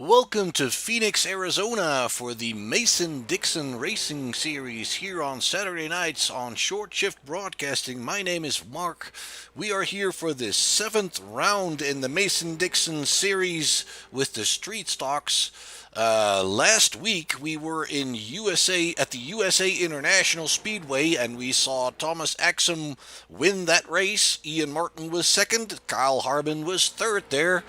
Welcome to Phoenix, Arizona for the Mason-Dixon Racing Series here on Saturday nights on Short Shift Broadcasting. My name is Mark. We are here for the seventh round in the Mason-Dixon Series with the Street Stocks. Last week we were in USA at the USA International Speedway and we saw Thomas Axum win that race. Ian Martin was second. Kyle Harbin was third there.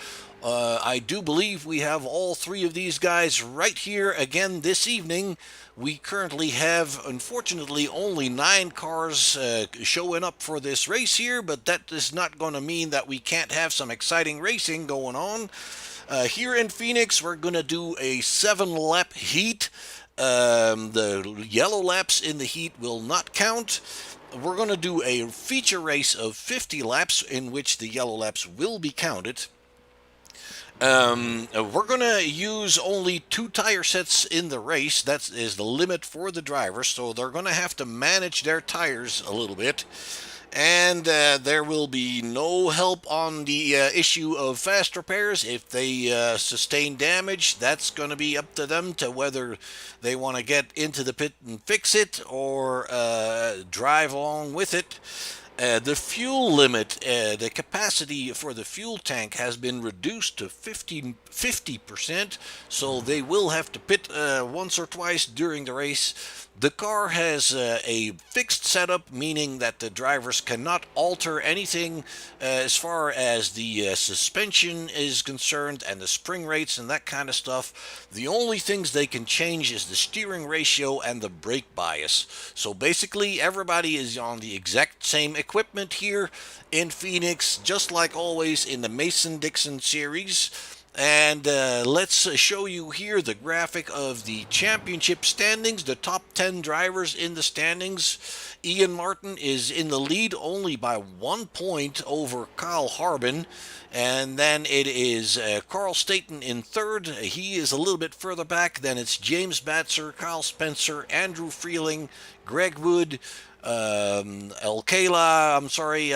I do believe we have all three of these guys right here again this evening. We currently have, unfortunately, only 9 cars showing up for this race here, but that is not going to mean that we can't have some exciting racing going on. Here in Phoenix, we're going to do a 7-lap heat. The yellow laps in the heat will not count. We're going to do a feature race of 50 laps in which the yellow laps will be counted. We're going to use only 2 tire sets in the race. That is the limit for the drivers, so they're going to have to manage their tires a little bit. And there will be no help on the issue of fast repairs. If they sustain damage, that's going to be up to them to whether they want to get into the pit and fix it or drive along with it. The fuel limit, the capacity for the fuel tank has been reduced to 50%, so they will have to pit once or twice during the race. The car has a fixed setup, meaning that the drivers cannot alter anything as far as the suspension is concerned and the spring rates and that kind of stuff. The only things they can change is the steering ratio and the brake bias. So basically, everybody is on the exact same equipment here in Phoenix, just like always in the Mason-Dixon series. And let's show you here the graphic of the championship standings, the top 10 drivers in the standings. Ian Martin is in the lead only by 1 point over Kyle Harbin. And then it is Carl Staten in third. He is a little bit further back. Then it's James Batzer, Kyle Spencer, Andrew Freeling, Greg Wood, Elkala, I'm sorry,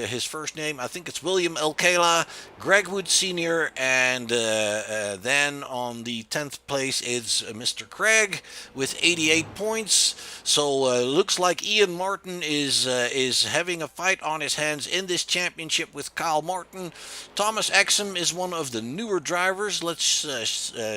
his first name, I think it's William Elkala, Greg Wood Sr., and then on the 10th place is Mr. Craig with 88 points. So looks like Ian Martin is having a fight on his hands in this championship with Kyle Martin. Thomas Axum is one of the newer drivers. Let's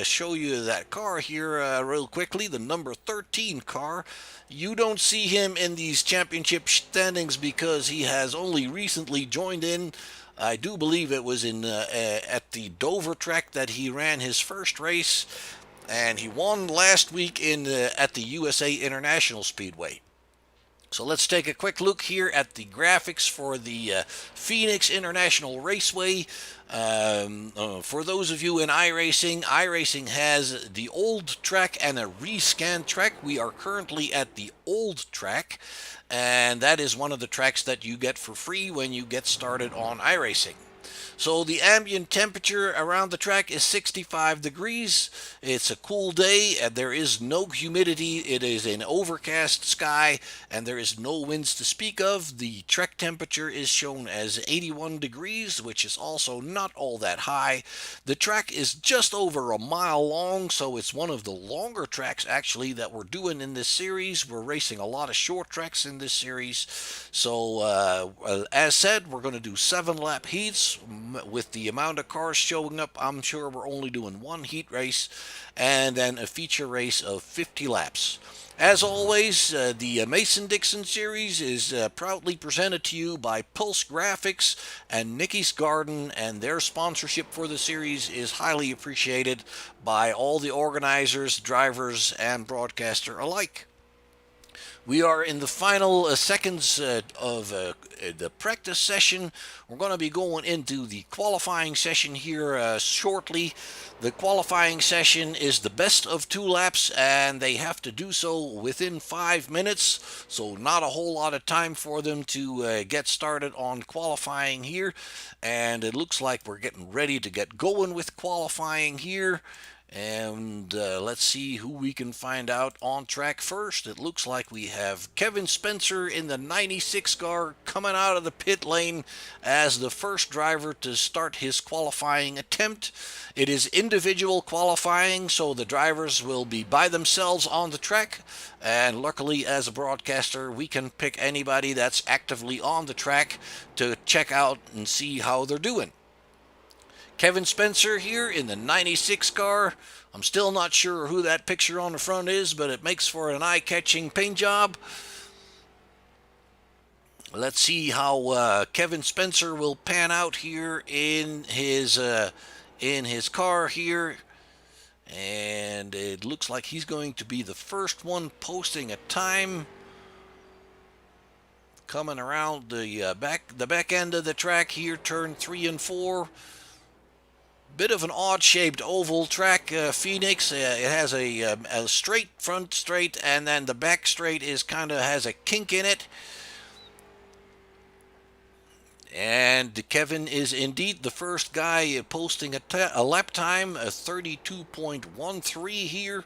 show you that car here real quickly, the number 13 car. You don't see him in these championship standings because he has only recently joined in. I do believe it was in at the Dover track that he ran his first race, and he won last week at the USA International Speedway. So let's take a quick look here at the graphics for the Phoenix International Raceway. For those of you in iRacing has the old track and a rescan track. We are currently at the old track, and that is one of the tracks that you get for free when you get started on iRacing. So the ambient temperature around the track is 65 degrees. It's a cool day and there is no humidity. It is an overcast sky and there is no winds to speak of. The track temperature is shown as 81 degrees, which is also not all that high. The track is just over a mile long, so it's one of the longer tracks actually that we're doing in this series. We're racing a lot of short tracks in this series. So as said, we're going to do 7-lap heats. With the amount of cars showing up, I'm sure we're only doing 1 heat race and then a feature race of 50 laps. As always, the Mason-Dixon series is proudly presented to you by Pulse Graphics and Nicky's Garden, and their sponsorship for the series is highly appreciated by all the organizers, drivers, and broadcaster alike. We are in the final seconds of the practice session. We're going to be going into the qualifying session here shortly. The qualifying session is the best of 2 laps, and they have to do so within 5 minutes, so not a whole lot of time for them to get started on qualifying here. And it looks like we're getting ready to get going with qualifying here. And let's see who we can find out on track first. It looks like we have Kevin Spencer in the 96 car coming out of the pit lane as the first driver to start his qualifying attempt. It is individual qualifying, so the drivers will be by themselves on the track. And luckily, as a broadcaster, we can pick anybody that's actively on the track to check out and see how they're doing. Kevin Spencer here in the 96 car. I'm still not sure who that picture on the front is, but it makes for an eye-catching paint job. Let's see how Kevin Spencer will pan out here in his car here. And it looks like he's going to be the first one posting a time. Coming around the back end of the track here, turn 3 and 4. Bit of an odd-shaped oval track, Phoenix. It has a straight front straight, and then the back straight has a kink in it. And Kevin is indeed the first guy posting a lap time, a 32.13 here.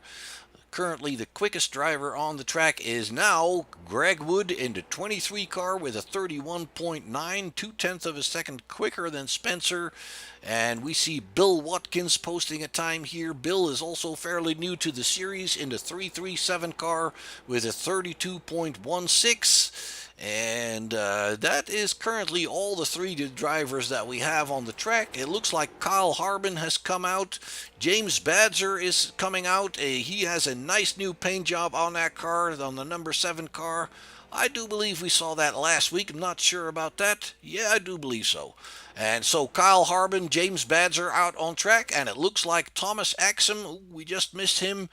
Currently, the quickest driver on the track is now Greg Wood in the 23 car with a 31.9, 2/10 of a second quicker than Spencer. And we see Bill Watkins posting a time here. Bill is also fairly new to the series in the 337 car with a 32.16. And that is currently all the three drivers that we have on the track. It looks like Kyle Harbin has come out. James Badzer is coming out. He has a nice new paint job on that car, on the number 7 car. I do believe we saw that last week. I'm not sure about that. Yeah, I do believe so. And so Kyle Harbin, James Badzer out on track. And it looks like Thomas Axum, we just missed him.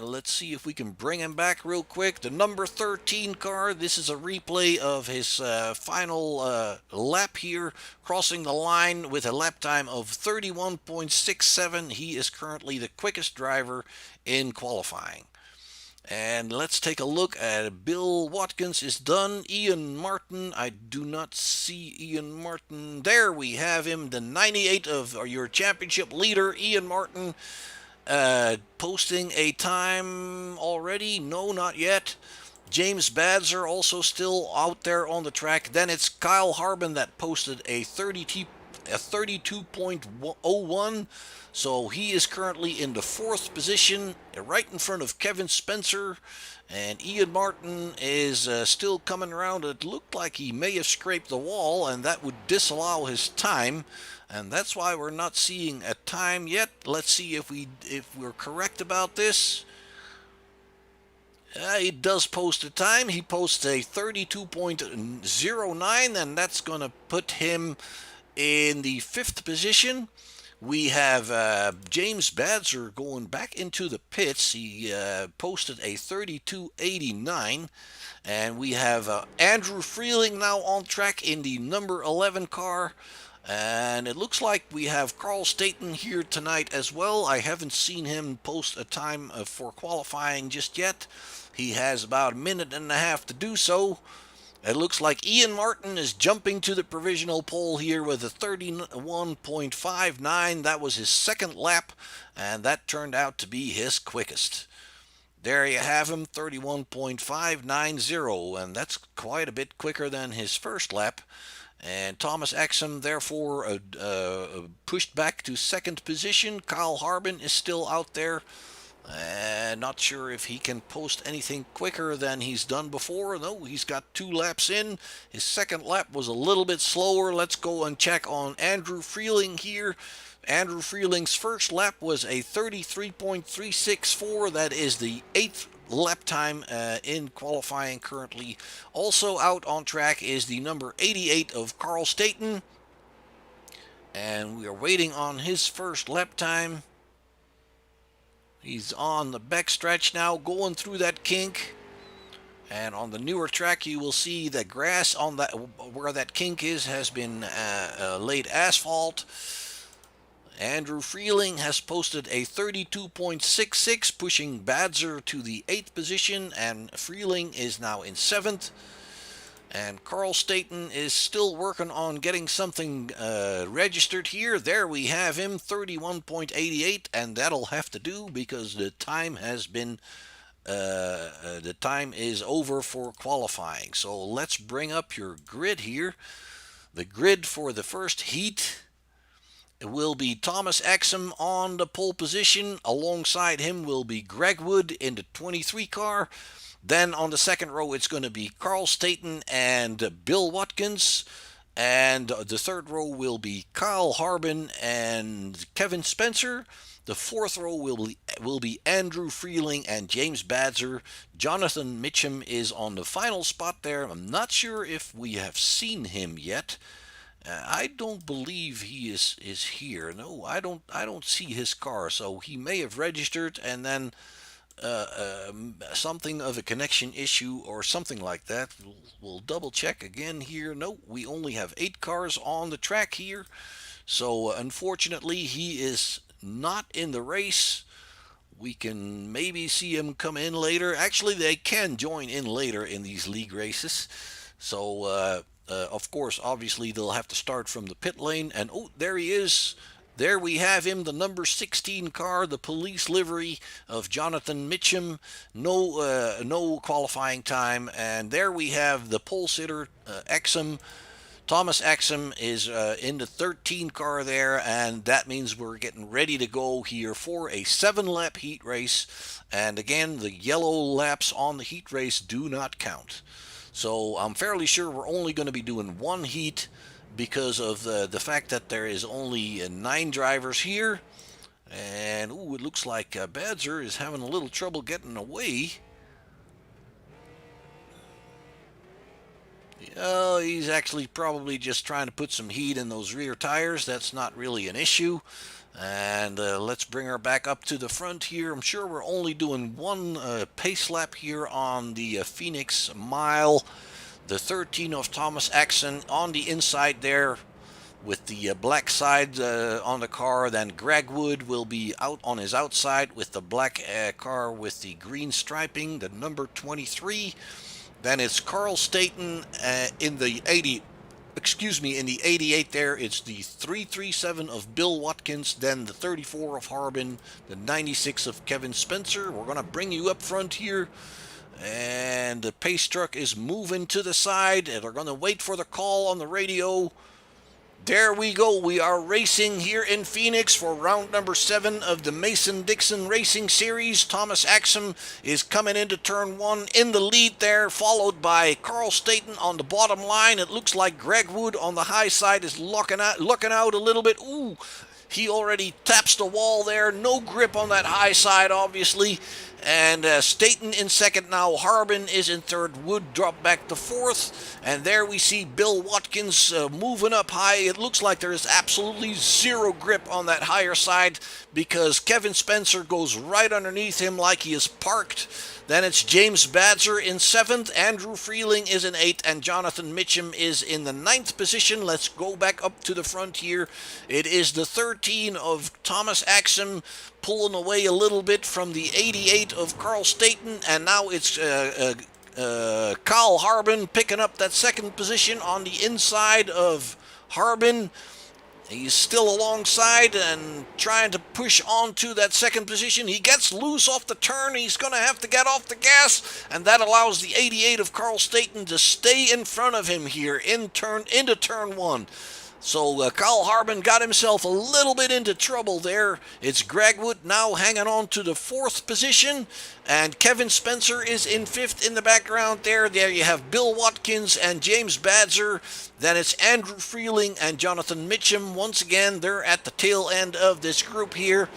Let's see if we can bring him back real quick. The number 13 car, this is a replay of his final lap here, crossing the line with a lap time of 31.67. He is currently the quickest driver in qualifying. And let's take a look at Bill Watkins is done. Ian Martin, I do not see Ian Martin. There we have him, the 98 of your championship leader, Ian Martin. Posting a time already? No, not yet. James Badzer also still out there on the track. Then it's Kyle Harbin that posted a 32.01. So he is currently in the 4th position, right in front of Kevin Spencer. And Ian Martin is still coming around. It looked like he may have scraped the wall, and that would disallow his time. And that's why we're not seeing a time yet. Let's see if we're correct about this. He does post a time. He posts a 32.09, and that's going to put him in the 5th position. We have James Badzer going back into the pits. He posted a 32.89. And we have Andrew Freeling now on track in the number 11 car. And it looks like we have Carl Staten here tonight as well. I haven't seen him post a time for qualifying just yet. He has about a minute and a half to do so. It looks like Ian Martin is jumping to the provisional pole here with a 31.59. That was his 2nd lap, and that turned out to be his quickest. There you have him, 31.590, and that's quite a bit quicker than his 1st lap. And Thomas Axum, therefore, pushed back to 2nd position. Kyle Harbin is still out there. Not sure if he can post anything quicker than he's done before. No, he's got 2 laps in. His 2nd lap was a little bit slower. Let's go and check on Andrew Freeling here. Andrew Freeling's 1st lap was a 33.364. That is the 8th lap time in qualifying currently. Also out on track is the number 88 of Carl Staten. And we are waiting on his 1st lap time. He's on the back stretch now, going through that kink. And on the newer track, you will see the grass on that where that kink is has been laid asphalt. Andrew Freeling has posted a 32.66, pushing Badzer to the 8th position, and Freeling is now in 7th. And Carl Staten is still working on getting something registered here. There we have him, 31.88, and that'll have to do because the time is over for qualifying. So let's bring up your grid here. The grid for the first heat will be Thomas Exum on the pole position. Alongside him will be Greg Wood in the 23 car. Then on the second row, it's going to be Carl Staten and Bill Watkins. And the third row will be Kyle Harbin and Kevin Spencer. The fourth row will be Andrew Freeling and James Badzer. Jonathan Mitchum is on the final spot there. I'm not sure if we have seen him yet. I don't believe he is here. No, I don't see his car. So he may have registered and then something of a connection issue or something like that. We'll double check again here. No, we only have 8 cars on the track here. So unfortunately, he is not in the race. We can maybe see him come in later. Actually, they can join in later in these league races. So, of course, obviously, they'll have to start from the pit lane. And, oh, there he is. There we have him, the number 16 car, the police livery of Jonathan Mitchum. No qualifying time. And there we have the pole sitter, Exum. Thomas Exum is in the 13 car there, and that means we're getting ready to go here for a 7-lap heat race. And again, the yellow laps on the heat race do not count. So I'm fairly sure we're only going to be doing one heat because of the fact that there is only 9 drivers here. And ooh, it looks like Badzer is having a little trouble getting away. He's actually probably just trying to put some heat in those rear tires. That's not really an issue. And let's bring her back up to the front here. I'm sure we're only doing one pace lap here on the Phoenix Mile. The 13 of Thomas Exum on the inside there with the black side on the car. Then Greg Wood will be out on his outside with the black car with the green striping, the number 23. Then it's Carl Staten in the 88 there. It's the 337 of Bill Watkins, then the 34 of Harbin, the 96 of Kevin Spencer. We're going to bring you up front here. And the pace truck is moving to the side, and they're going to wait for the call on the radio. There we go. We are racing here in Phoenix for round number 7 of the Mason-Dixon Racing Series. Thomas Exum is coming into turn 1 in the lead there, followed by Carl Staten on the bottom line. It looks like Greg Wood on the high side is looking out a little bit. Ooh, he already taps the wall there. No grip on that high side, obviously. And Staten in second now. Harbin is in third. Wood dropped back to fourth. And there we see Bill Watkins moving up high. It looks like there is absolutely zero grip on that higher side because Kevin Spencer goes right underneath him like he is parked. Then it's James Badzer in 7th, Andrew Freeling is in 8th, and Jonathan Mitchum is in the 9th position. Let's go back up to the front here. It is the 13 of Thomas Exum pulling away a little bit from the 88 of Carl Staten, and now it's Kyle Harbin picking up that second position on the inside of Harbin. He's still alongside and trying to push on to that second position. He gets loose off the turn. He's going to have to get off the gas, and that allows the 88 of Carl Staten to stay in front of him here into turn 1. So Kyle Harbin got himself a little bit into trouble there. It's Greg Wood now hanging on to the 4th position, and Kevin Spencer is in 5th in the background there. There you have Bill Watkins and James Badzer. Then it's Andrew Freeling and Jonathan Mitchum. Once again, they're at the tail end of this group here.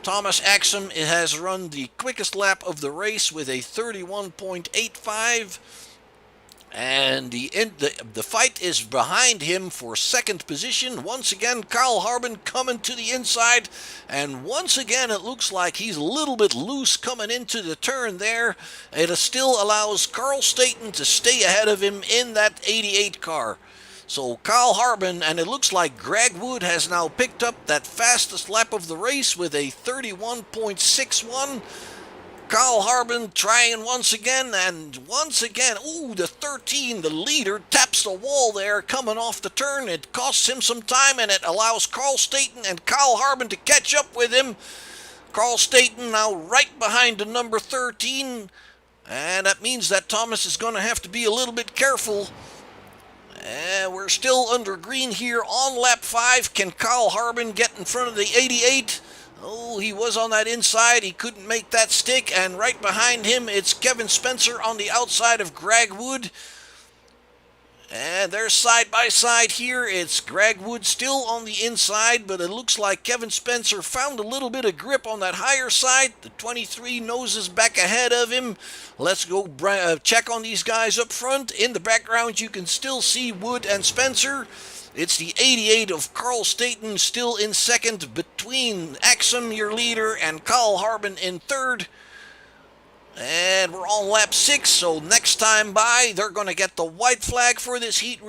Thomas Exum has run the quickest lap of the race with a 31.85. And the fight is behind him for second position. Once again, Kyle Harbin coming to the inside. And once again, it looks like he's a little bit loose coming into the turn there. It still allows Carl Staten to stay ahead of him in that 88 car. So Kyle Harbin, and it looks like Greg Wood has now picked up that fastest lap of the race with a 31.61. Kyle Harbin trying once again, and once again, ooh, the 13, the leader, taps the wall there, coming off the turn. It costs him some time, and it allows Carl Staten and Kyle Harbin to catch up with him. Carl Staten now right behind the number 13, and that means that Thomas is going to have to be a little bit careful. We're still under green here on lap 5. Can Kyle Harbin get in front of the 88? Oh, he was on that inside. He couldn't make that stick. And right behind him, it's Kevin Spencer on the outside of Greg Wood. And they're side by side here. It's Greg Wood still on the inside, but it looks like Kevin Spencer found a little bit of grip on that higher side. The 23 noses back ahead of him. Let's go check on these guys up front. In the background, you can still see Wood and Spencer. It's the 88 of Carl Staten still in second, between Axum, your leader, and Kyle Harbin in third. And we're on lap 6, so next time by, they're going to get the white flag for this heat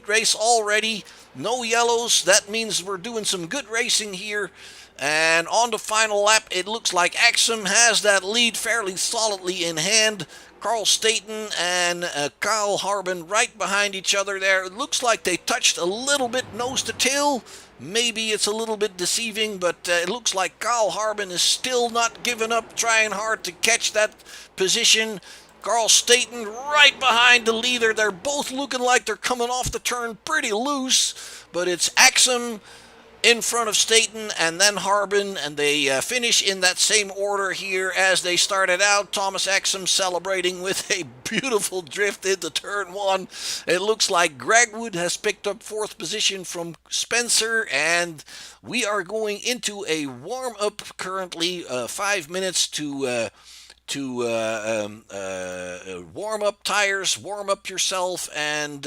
race already. No yellows. That means we're doing some good racing here. And on the final lap, it looks like Axum has that lead fairly solidly in hand. Carl Staten and Kyle Harbin right behind each other there. It looks like they touched a little bit nose to tail. Maybe it's a little bit deceiving, but it looks like Kyle Harbin is still not giving up, trying hard to catch that position. Carl Staten right behind the leader. They're both looking like they're coming off the turn pretty loose, but it's Axum in front of Staten and then Harbin, and they finish in that same order here as they started out. Thomas Axum celebrating with a beautiful drift into turn 1. It looks like Greg Wood has picked up 4th position from Spencer, and we are going into a warm-up currently, 5 minutes to warm up tires, warm up yourself, and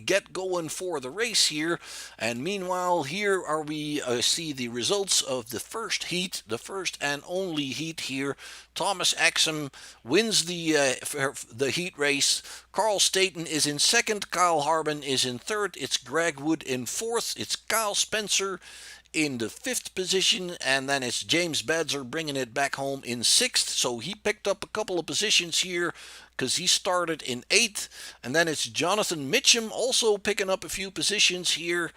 get going for the race here. And meanwhile, here are we see the results of the first heat, the first and only heat here. Thomas Axum wins the heat race. Carl Staten is in second. Kyle Harbin is in third. It's Greg Wood in fourth. It's Kyle Spencer in the 5th position, and then it's James Badzer bringing it back home in 6th. So he picked up a couple of positions here because he started in 8th. And then it's Jonathan Mitchum also picking up a few positions here.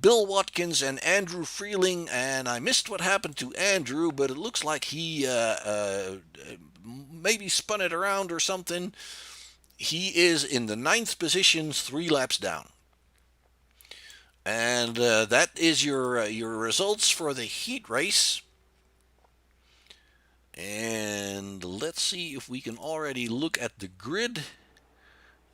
Bill Watkins and Andrew Freeling, and I missed what happened to Andrew, but it looks like he maybe spun it around or something. He is in the 9th position, 3 laps down. And that is your results for the heat race. And let's see if we can already look at the grid.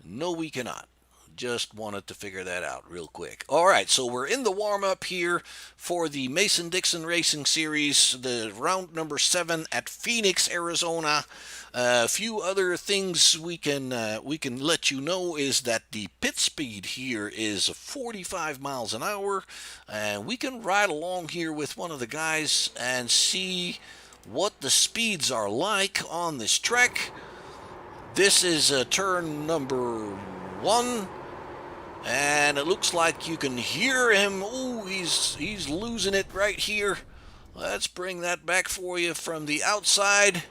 No, we cannot. Just wanted to figure that out real quick. All right, so we're in the warm-up here for the Mason-Dixon Racing Series, the round number 7 at Phoenix, Arizona. A few other things we can let you know is that the pit speed here is 45 miles an hour, and we can ride along here with one of the guys and see what the speeds are like on this track. This is turn number 1. And it looks like you can hear him. Ooh, he's losing it right here. Let's bring that back for you from the outside.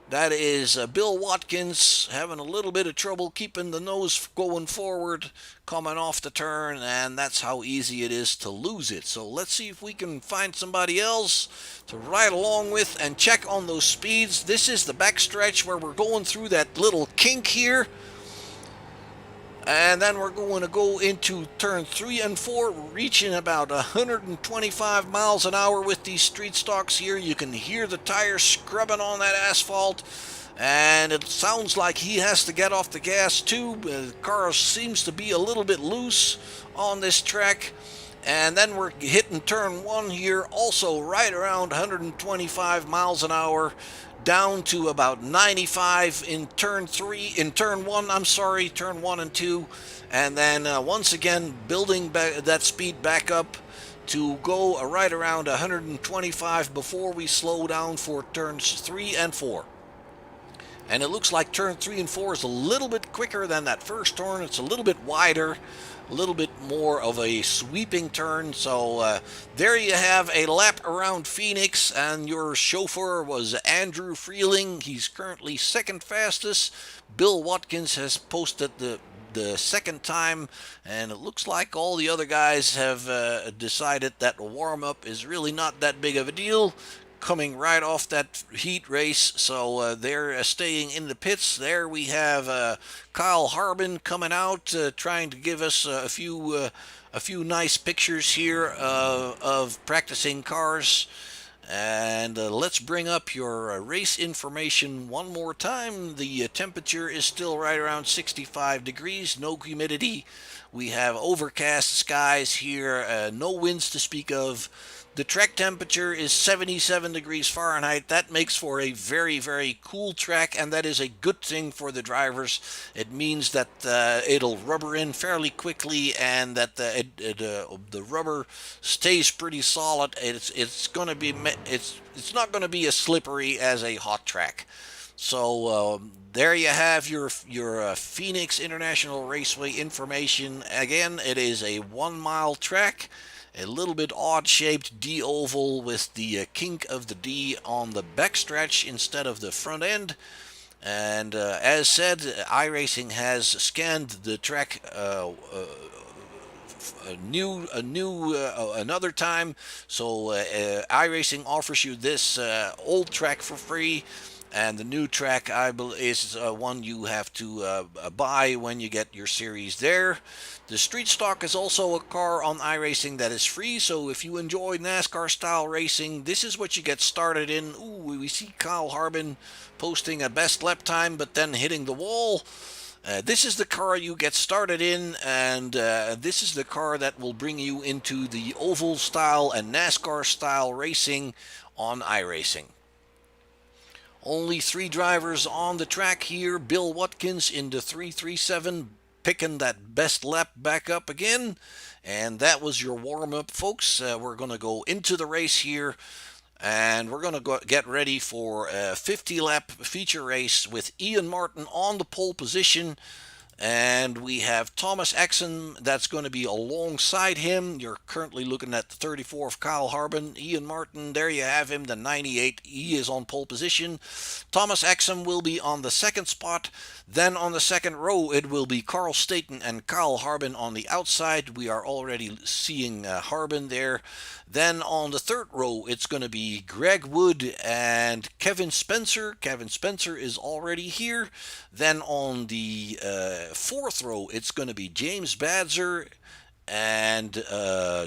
That is Bill Watkins having a little bit of trouble keeping the nose going forward, coming off the turn, and that's how easy it is to lose it. So let's see if we can find somebody else to ride along with and check on those speeds. This is the backstretch where we're going through that little kink here. And then we're going to go into turn 3 and 4, reaching about 125 miles an hour with these street stocks here. You can hear the tires scrubbing on that asphalt, and it sounds like he has to get off the gas too. The car seems to be a little bit loose on this track. And then we're hitting turn 1 here, also right around 125 miles an hour. Down to about 95 in turn 1 and 2, and then once again building that speed back up to go right around 125 before we slow down for turns 3 and 4. And it looks like turn 3 and 4 is a little bit quicker than that first turn. It's a little bit wider, a little bit more of a sweeping turn. So there you have a lap around Phoenix, and your chauffeur was Andrew Freeling. He's currently second fastest. Bill Watkins has posted the second time, and it looks like all the other guys have decided that warm up is really not that big of a deal, coming right off that heat race, so they're staying in the pits. There we have Kyle Harbin coming out, trying to give us a few nice pictures here of practicing cars. And let's bring up your race information one more time. The temperature is still right around 65 degrees, no humidity. We have overcast skies here, no winds to speak of. The track temperature is 77 degrees Fahrenheit. That makes for a very, very cool track, and that is a good thing for the drivers. It means that it'll rubber in fairly quickly, and that the rubber stays pretty solid. It's not going to be as slippery as a hot track. So there you have your Phoenix International Raceway information. Again, it is a 1 mile track, a little bit odd-shaped D oval with the kink of the D on the backstretch instead of the front end. And as said, iRacing has scanned the track another time. So iRacing offers you this old track for free. And the new track, I believe, is one you have to buy when you get your series there. The Street Stock is also a car on iRacing that is free, so if you enjoy NASCAR-style racing, this is what you get started in. Ooh, we see Kyle Harbin posting a best lap time, but then hitting the wall. This is the car you get started in, and this is the car that will bring you into the oval-style and NASCAR-style racing on iRacing. Only 3 drivers on the track here. Bill Watkins in the 337, picking that best lap back up again. And that was your warm-up, folks. We're going to go into the race here, and we're going to get ready for a 50-lap feature race with Ian Martin on the pole position. And we have Thomas Exum that's going to be alongside him. You're currently looking at the 34 of Kyle Harbin. Ian Martin, there you have him, the 98. He is on pole position. Thomas Exum will be on the second spot. Then on the second row, it will be Carl Staten and Kyle Harbin on the outside. We are already seeing Harbin there. Then on the third row, it's going to be Greg Wood and Kevin Spencer. Kevin Spencer is already here. Then on the fourth row, it's going to be James Badzer and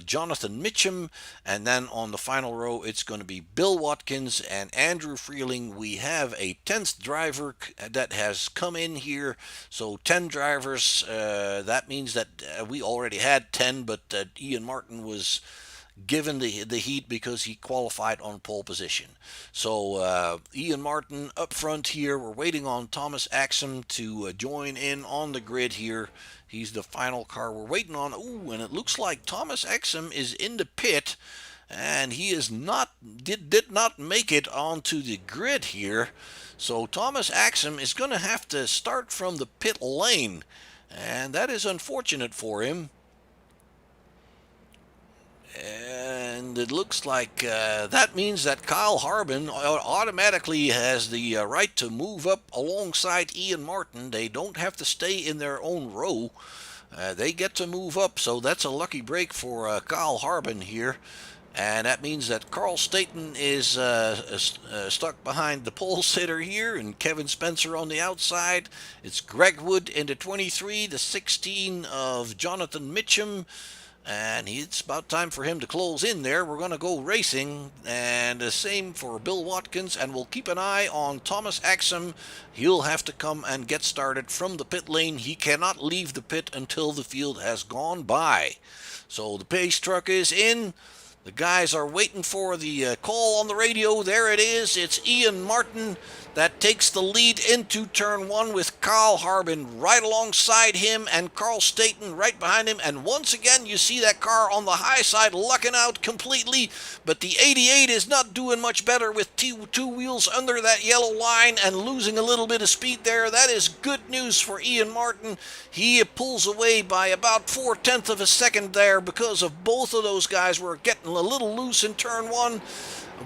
Jonathan Mitchum. And then on the final row, it's going to be Bill Watkins and Andrew Freeling. We have a 10th driver that has come in here. So 10 drivers, that means that we already had 10, but Ian Martin was given the heat because he qualified on pole position. So Ian Martin up front here. We're waiting on Thomas Exum to join in on the grid here. He's the final car we're waiting on. Ooh, and it looks like Thomas Exum is in the pit, and he is did not make it onto the grid here. So Thomas Exum is going to have to start from the pit lane, and that is unfortunate for him. And it looks like that means that Kyle Harbin automatically has the right to move up alongside Ian Martin. They don't have to stay in their own row. They get to move up, so that's a lucky break for Kyle Harbin here. And that means that Carl Staten is stuck behind the pole sitter here, and Kevin Spencer on the outside. It's Greg Wood in the 23, the 16 of Jonathan Mitchum. And it's about time for him to close in there. We're going to go racing, and the same for Bill Watkins, and we'll keep an eye on Thomas Exum. He'll have to come and get started from the pit lane. He cannot leave the pit until the field has gone by. So the pace truck is in. The guys are waiting for the call on the radio. There it is. It's Ian Martin that takes the lead into turn one with Carl Harbin right alongside him and Carl Staten right behind him. And once again, you see that car on the high side lucking out completely. But the 88 is not doing much better with two wheels under that yellow line and losing a little bit of speed there. That is good news for Ian Martin. He pulls away by about 4/10 of a second there because of both of those guys were getting a little loose in turn one.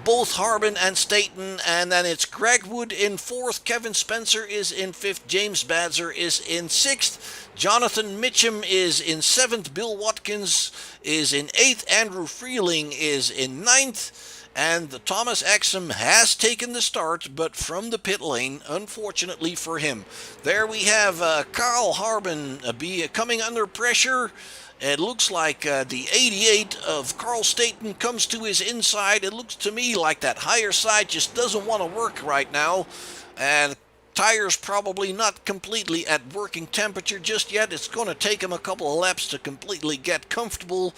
Both Harbin and Staten, and then it's Greg Wood in fourth, Kevin Spencer is in fifth, James Badzer is in sixth, Jonathan Mitchum is in seventh, Bill Watkins is in eighth, Andrew Freeling is in ninth, and the Thomas Exum has taken the start, but from the pit lane, unfortunately for him. There we have Carl Harbin coming under pressure. It looks like the 88 of Carl Staten comes to his inside. It looks to me like that higher side just doesn't want to work right now. And tires probably not completely at working temperature just yet. It's going to take him a couple of laps to completely get comfortable.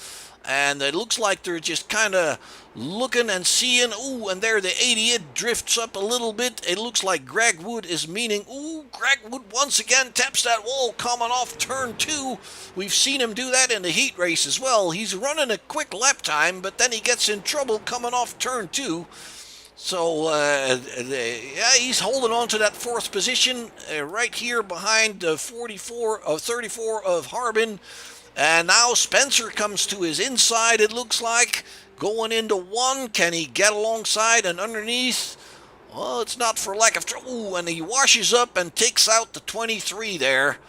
And it looks like they're just kind of looking and seeing. Ooh, and there the 88 drifts up a little bit. It looks like Greg Wood is meaning. Ooh, Greg Wood once again taps that wall coming off turn two. We've seen him do that in the heat race as well. He's running a quick lap time, but then he gets in trouble coming off turn two. So, yeah, he's holding on to that fourth position right here behind 34 of Harbin. And now Spencer comes to his inside, it looks like, going into one. Can he get alongside and underneath? Well, it's not for lack of trouble. Ooh, and he washes up and takes out the 23 there.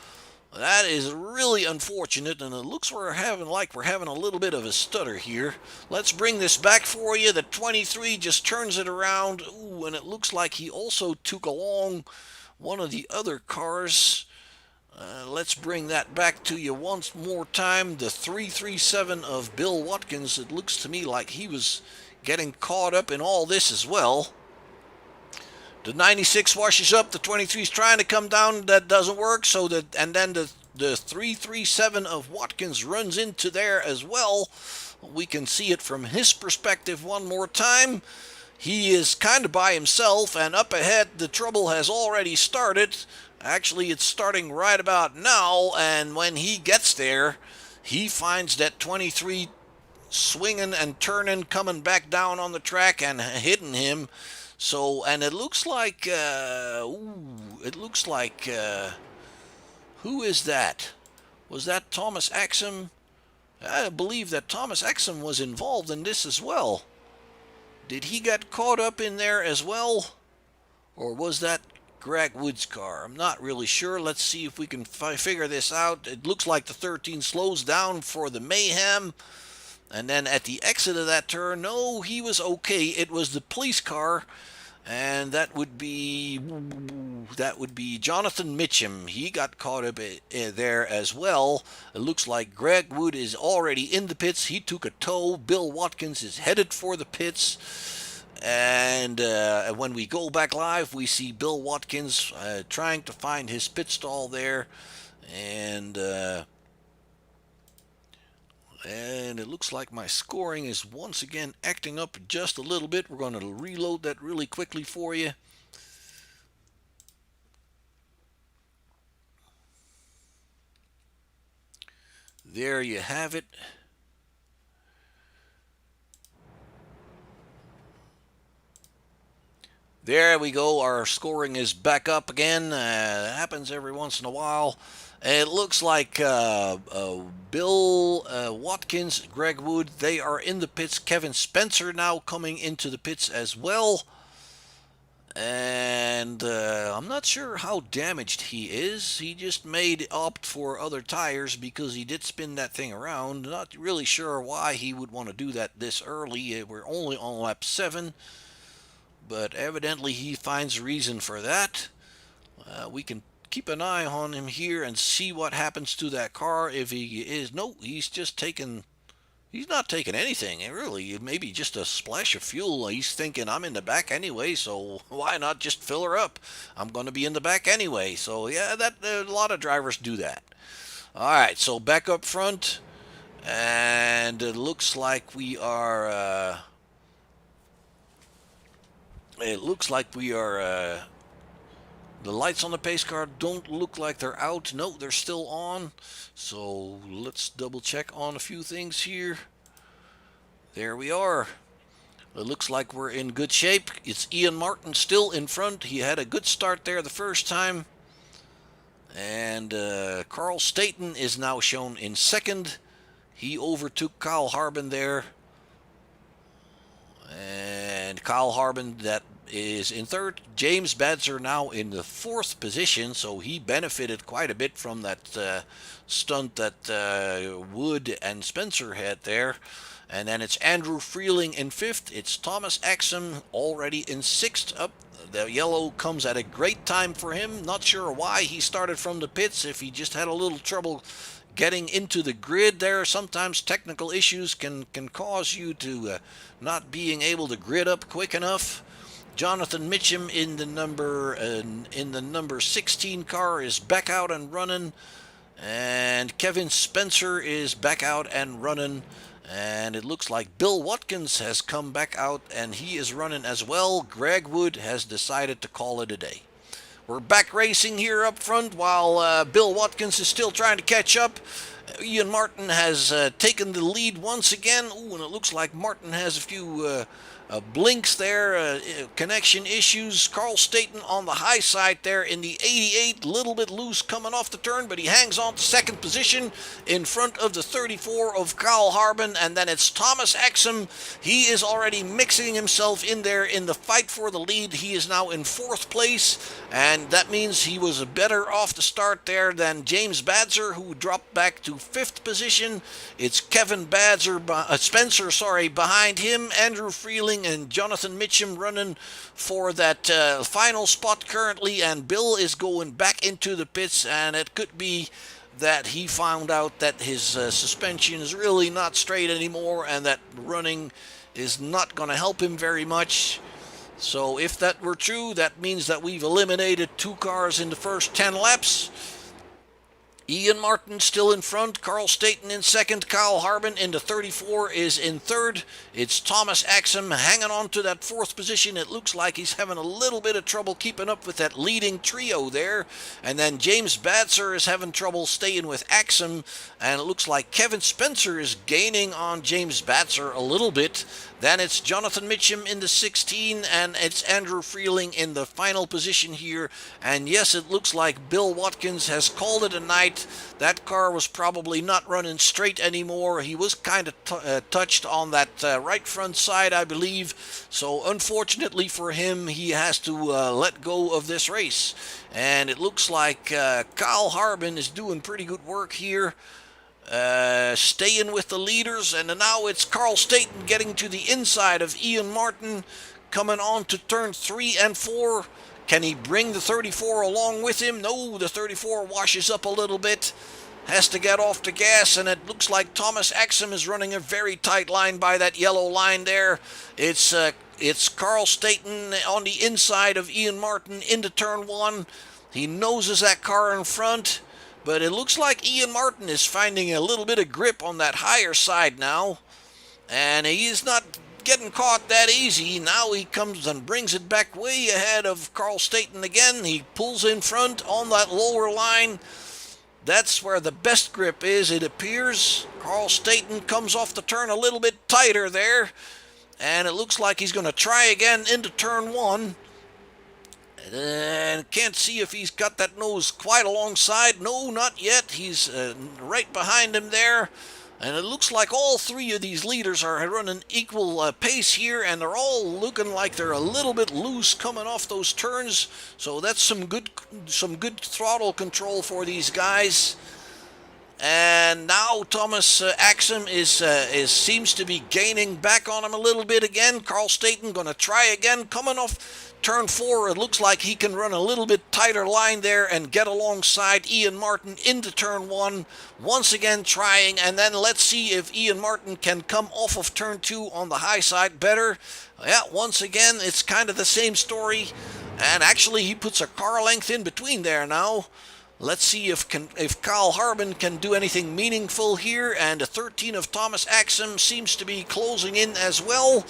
That is really unfortunate, and it looks we're having a little bit of a stutter here. Let's bring this back for you. The 23 just turns it around. Ooh, and it looks like he also took along one of the other cars. Let's bring that back to you once more time. The 337 of Bill Watkins, it looks to me like he was getting caught up in all this as well. The 96 washes up, the 23 is trying to come down, that doesn't work, and then the 337 of Watkins runs into there as well. We can see it from his perspective one more time. He is kind of by himself, and up ahead the trouble has already started. Actually, it's starting right about now, and when he gets there, he finds that 23 swinging and turning, coming back down on the track and hitting him. So, and it looks like, who is that? Was that Thomas Exum? I believe that Thomas Exum was involved in this as well. Did he get caught up in there as well? Or was that Greg Wood's car? I'm not really sure. Let's see if we can figure this out. It looks like the 13 slows down for the mayhem. And then at the exit of that turn, no, he was okay. It was the police car, and that would be Jonathan Mitchum. He got caught up there as well. It looks like Greg Wood is already in the pits. He took a tow. Bill Watkins is headed for the pits. And when we go back live, we see Bill Watkins trying to find his pit stall there. And it looks like my scoring is once again acting up just a little bit. We're going to reload that really quickly for you. There you have it. There we go. Our scoring is back up again. It happens every once in a while. It looks like Bill Watkins, Greg Wood, they are in the pits. Kevin Spencer now coming into the pits as well. And I'm not sure how damaged he is. He just opt for other tires because he did spin that thing around. Not really sure why he would want to do that this early. We're only on lap 7. But evidently he finds a reason for that. We can keep an eye on him here and see what happens to that car. If he is, no, he's not taking anything, really. Maybe just a splash of fuel. He's thinking, I'm in the back anyway, so why not just fill her up? I'm going to be in the back anyway. So yeah, a lot of drivers do that. All right, so back up front, And it looks like we are. It looks like we are. The lights on the pace car don't look like they're out. No, they're still on. So let's double check on a few things here. There we are. It looks like we're in good shape. It's Ian Martin still in front. He had a good start there the first time. And Carl Staten is now shown in second. He overtook Kyle Harbin there. And Kyle Harbin, that is in third. James Badzer now in the fourth position, so he benefited quite a bit from that stunt that Wood and Spencer had there. And then it's Andrew Freeling in fifth. It's Thomas Exum already in sixth up. The yellow comes at a great time for him. Not sure why he started from the pits, if he just had a little trouble getting into the grid there. Sometimes technical issues can cause you to not being able to grid up quick enough. Jonathan Mitchum in the number 16 car is back out and running, and Kevin Spencer is back out and running. And it looks like Bill Watkins has come back out and he is running as well. Greg Wood has decided to call it a day. We're back racing here up front while Bill Watkins is still trying to catch up. Ian Martin has taken the lead once again. Ooh, and it looks like Martin has a few blinks there, connection issues. Carl Staten on the high side there in the 88, little bit loose coming off the turn, but he hangs on to second position in front of the 34 of Kyle Harbin. And then it's Thomas Exum. He is already mixing himself in there in the fight for the lead. He is now in fourth place, and that means he was better off the start there than James Badzer, who dropped back to fifth position. It's Kevin Spencer behind him, Andrew Freeling and Jonathan Mitchum running for that final spot currently, and Bill is going back into the pits, and it could be that he found out that his suspension is really not straight anymore, and that running is not going to help him very much. So if that were true, that means that we've eliminated 2 cars in the first 10 laps. Ian Martin still in front, Carl Staten in second, Kyle Harbin in the 34 is in third. It's Thomas Exum hanging on to that fourth position. It looks like he's having a little bit of trouble keeping up with that leading trio there. And then James Badzer is having trouble staying with Exum, and it looks like Kevin Spencer is gaining on James Badzer a little bit. Then it's Jonathan Mitchum in the 16, and it's Andrew Freeling in the final position here. And yes, it looks like Bill Watkins has called it a night. That car was probably not running straight anymore. He was kind of touched on that right front side, I believe. So unfortunately for him, he has to let go of this race. And it looks like Kyle Harbin is doing pretty good work here. Staying with the leaders, and now it's Carl Staten getting to the inside of Ian Martin, coming on to turn 3 and 4. Can he bring the 34 along with him? No, the 34 washes up a little bit, has to get off the gas, and it looks like Thomas Exum is running a very tight line by that yellow line there. It's Carl Staten on the inside of Ian Martin into turn 1. He noses that car in front. But it looks like Ian Martin is finding a little bit of grip on that higher side now. And he is not getting caught that easy. Now he comes and brings it back way ahead of Carl Staten again. He pulls in front on that lower line. That's where the best grip is, it appears. Carl Staten comes off the turn a little bit tighter there. And it looks like he's going to try again into turn 1. And can't see if he's got that nose quite alongside. No, not yet. He's right behind him there. And it looks like all 3 of these leaders are running equal pace here, and they're all looking like they're a little bit loose coming off those turns. So that's some good throttle control for these guys. And now Thomas Exum seems to be gaining back on him a little bit again. Carl Staten going to try again, coming off turn 4. It looks like he can run a little bit tighter line there and get alongside Ian Martin into turn 1. Once again trying, and then let's see if Ian Martin can come off of turn 2 on the high side better. Yeah, once again, it's kind of the same story. And actually, he puts a car length in between there now. Let's see if Kyle Harbin can do anything meaningful here. And the 13 of Thomas Axum seems to be closing in as well.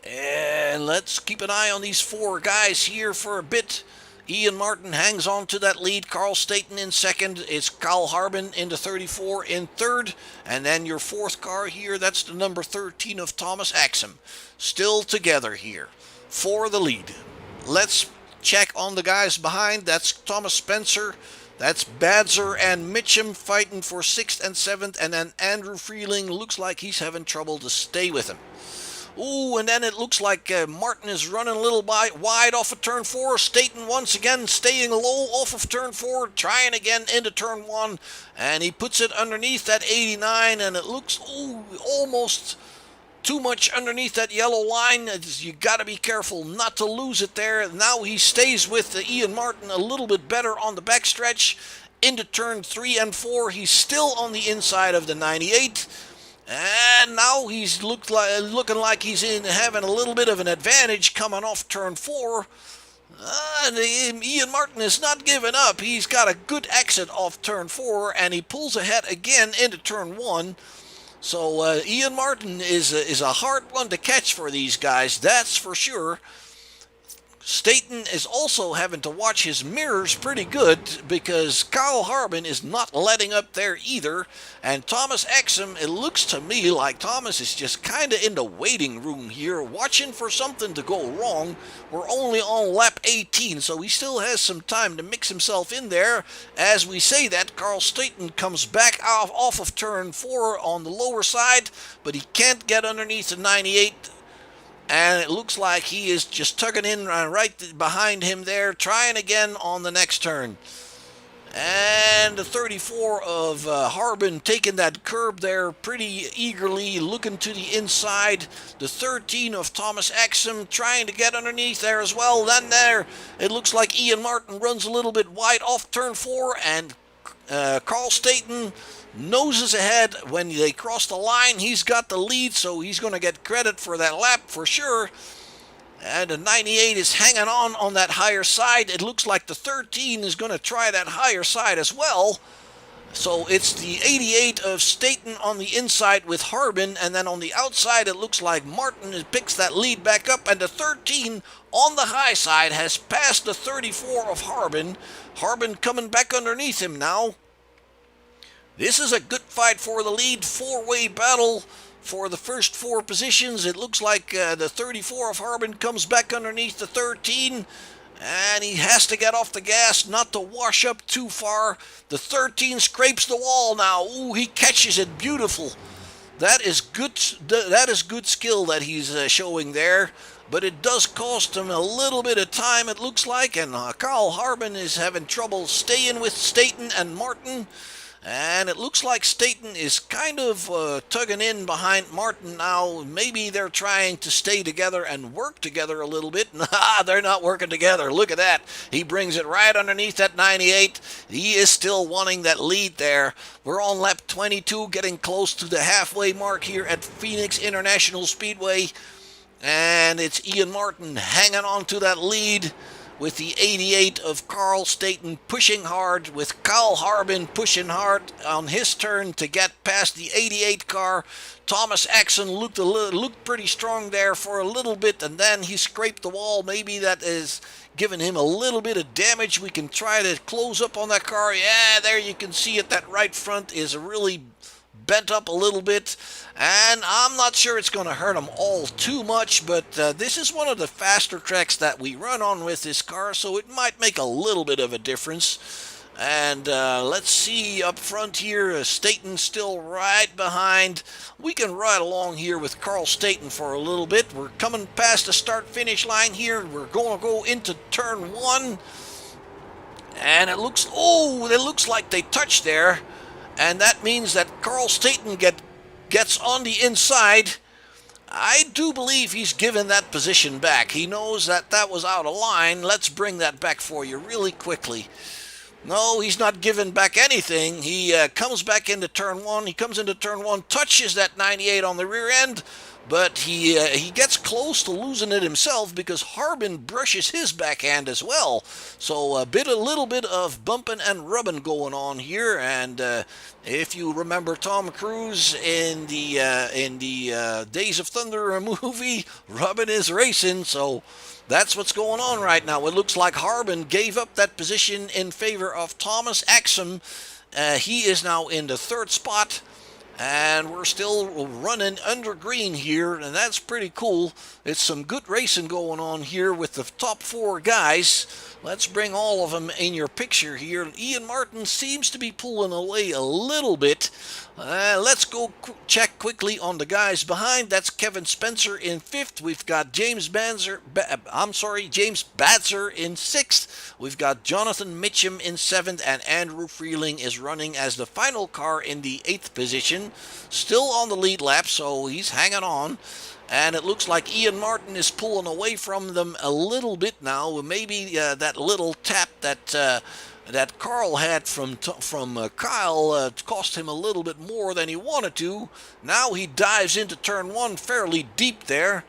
And let's keep an eye on these four guys here for a bit. Ian Martin hangs on to that lead. Carl Staten in second. It's Kyle Harbin into 34 in third. And then your fourth car here, that's the number 13 of Thomas Axum. Still together here for the lead. Let's check on the guys behind. That's Thomas Spencer. That's Badzer and Mitchum fighting for 6th and 7th. And then Andrew Freeling looks like he's having trouble to stay with him. Ooh, and then it looks like Martin is running a little wide off of turn 4. Staten once again staying low off of turn 4, trying again into turn 1. And he puts it underneath that 89, and it looks almost too much underneath that yellow line. You got to be careful not to lose it there. Now he stays with Ian Martin a little bit better on the backstretch. Into turn 3 and 4, he's still on the inside of the 98. And now he's looking like he's having a little bit of an advantage coming off turn 4. Ian Martin is not giving up. He's got a good exit off turn 4, and he pulls ahead again into turn 1. So Ian Martin is a hard one to catch for these guys, that's for sure. Staten is also having to watch his mirrors pretty good because Kyle Harbin is not letting up there either. And Thomas Axum, it looks to me like Thomas is just kind of in the waiting room here, watching for something to go wrong. We're only on lap 18, so he still has some time to mix himself in there. As we say that, Carl Staten comes back off of turn 4 on the lower side, but he can't get underneath the 98. And it looks like he is just tugging in right behind him there, trying again on the next turn. And the 34 of Harbin taking that curb there pretty eagerly, looking to the inside. The 13 of Thomas Axum trying to get underneath there as well. Then there, it looks like Ian Martin runs a little bit wide off turn 4, and Carl Staten noses ahead. When they cross the line, he's got the lead, so he's going to get credit for that lap for sure. And the 98 is hanging on that higher side. It looks like the 13 is going to try that higher side as well. So it's the 88 of Staten on the inside with Harbin, and then on the outside it looks like Martin picks that lead back up, and the 13 on the high side has passed the 34 of Harbin. Harbin coming back underneath him now. This is a good fight for the lead, four-way battle for the first 4 positions. It looks like the 34 of Harbin comes back underneath the 13, and he has to get off the gas not to wash up too far. The 13 scrapes the wall now. Ooh, he catches it beautiful. That is good. That is good skill that he's showing there. But it does cost him a little bit of time, it looks like, and Kyle Harbin is having trouble staying with Staten and Martin. And it looks like Staten is kind of tugging in behind Martin now. Maybe they're trying to stay together and work together a little bit. Nah, they're not working together. Look at that. He brings it right underneath that 98. He is still wanting that lead there. We're on lap 22, getting close to the halfway mark here at Phoenix International Speedway. And it's Ian Martin hanging on to that lead, with the 88 of Carl Staten pushing hard, with Kyle Harbin pushing hard on his turn to get past the 88 car. Thomas Axon looked pretty strong there for a little bit, and then he scraped the wall. Maybe that is giving him a little bit of damage. We can try to close up on that car. Yeah, there you can see it. That right front is really bent up a little bit, and I'm not sure it's going to hurt them all too much, but this is one of the faster tracks that we run on with this car, so it might make a little bit of a difference. And let's see up front here, Staten still right behind. We can ride along here with Carl Staten for a little bit. We're coming past the start-finish line here. We're going to go into turn 1, and it looks like they touched there. And that means that Carl Staten gets on the inside. I do believe he's given that position back. He knows that that was out of line. Let's bring that back for you really quickly. No, he's not giving back anything. He comes back into turn 1. He comes into turn 1, touches that 98 on the rear end, but he gets close to losing it himself because Harbin brushes his backhand as well. So a little bit of bumping and rubbing going on here. And if you remember Tom Cruise in the Days of Thunder movie, rubbing is racing. So that's what's going on right now. It looks like Harbin gave up that position in favor of Thomas Axum. He is now in the third spot. And we're still running under green here, and that's pretty cool. It's some good racing going on here with the top four guys. Let's bring all of them in your picture here. Ian Martin seems to be pulling away a little bit. Let's go check quickly on the guys behind. That's Kevin Spencer in fifth. We've got James Badzer in sixth. We've got Jonathan Mitchum in seventh, and Andrew Freeling is running as the final car in the eighth position. Still on the lead lap, so he's hanging on. And it looks like Ian Martin is pulling away from them a little bit now. Maybe that little tap that Carl had from Kyle cost him a little bit more than he wanted to. Now he dives into turn one fairly deep there.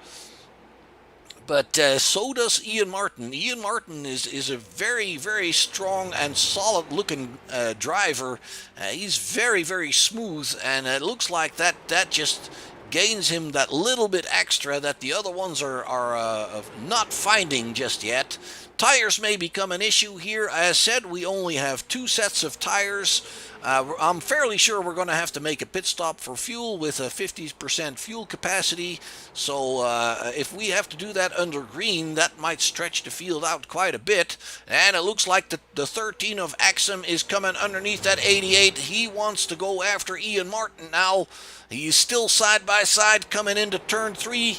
But so does Ian Martin. Ian Martin is a very, very strong and solid-looking driver. He's very, very smooth, and it looks like that just gains him that little bit extra that the other ones are not finding just yet. Tires may become an issue here. As said, we only have 2 sets of tires. I'm fairly sure we're going to have to make a pit stop for fuel with a 50% fuel capacity. So if we have to do that under green, that might stretch the field out quite a bit. And it looks like the 13 of Axum is coming underneath that 88. He wants to go after Ian Martin now. He's still side by side coming into turn 3.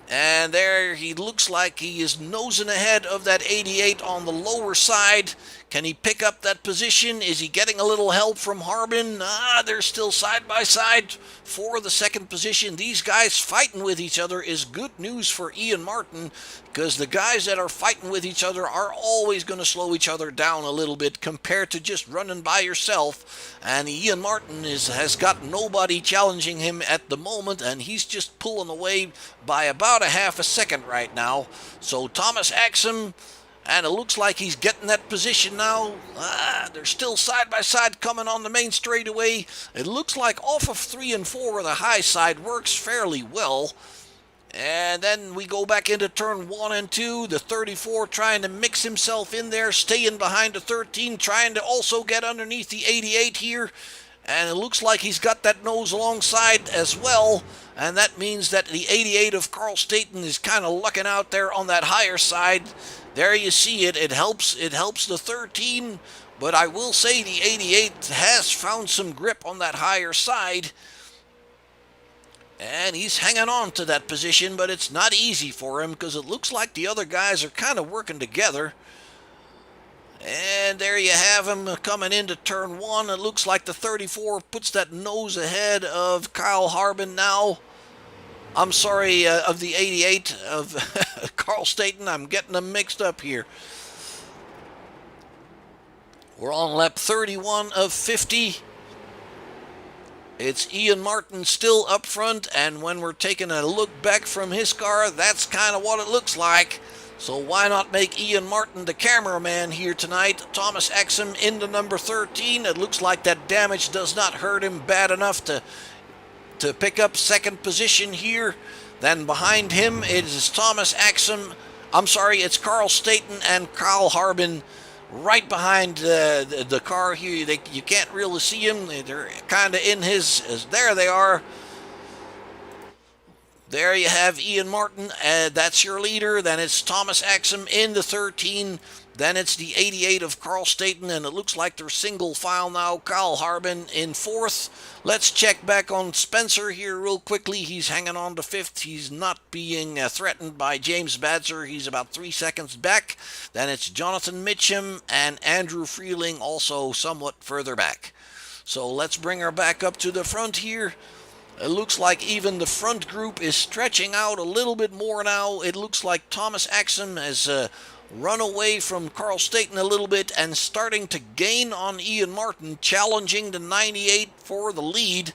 And there he looks like he is nosing ahead of that 88 on the lower side. Can he pick up that position? Is he getting a little help from Harbin? They're still side by side for the second position. These guys fighting with each other is good news for Ian Martin, because the guys that are fighting with each other are always going to slow each other down a little bit compared to just running by yourself. And Ian Martin has got nobody challenging him at the moment, and he's just pulling away by about a half a second right now. So Thomas Axum, and it looks like he's getting that position now. They're still side by side coming on the main straightaway. It looks like off of 3 and 4, the high side works fairly well. And then we go back into turn 1 and 2. The 34 trying to mix himself in there, staying behind the 13, trying to also get underneath the 88 here. And it looks like he's got that nose alongside as well. And that means that the 88 of Carl Staten is kind of lucking out there on that higher side. There you see it. It helps the 13, but I will say the 88 has found some grip on that higher side. And he's hanging on to that position, but it's not easy for him because it looks like the other guys are kind of working together. And there you have him coming into turn 1. It looks like the 34 puts that nose ahead of Kyle Harbin now. I'm sorry, of the 88 of Carl Staten. I'm getting them mixed up here. We're on lap 31 of 50. It's Ian Martin still up front, and when we're taking a look back from his car, that's kind of what it looks like. So why not make Ian Martin the cameraman here tonight? Thomas Axum into number 13. It looks like that damage does not hurt him bad enough to pick up second position here. Then behind him it is Thomas Axum. It's Carl Staten and Kyle Harbin right behind the car here. You can't really see them. They're kind of in his... There they are. There you have Ian Martin. That's your leader. Then it's Thomas Axum in the 13. Then it's the 88 of Carl Staten, and it looks like they're single file now. Kyle Harbin in 4th. Let's check back on Spencer here real quickly. He's hanging on to 5th. He's not being threatened by James Badzer. He's about 3 seconds back. Then it's Jonathan Mitchum and Andrew Freeling also somewhat further back. So let's bring her back up to the front here. It looks like even the front group is stretching out a little bit more now. It looks like Thomas Axum has run away from Carl Staten a little bit and starting to gain on Ian Martin, challenging the 98 for the lead.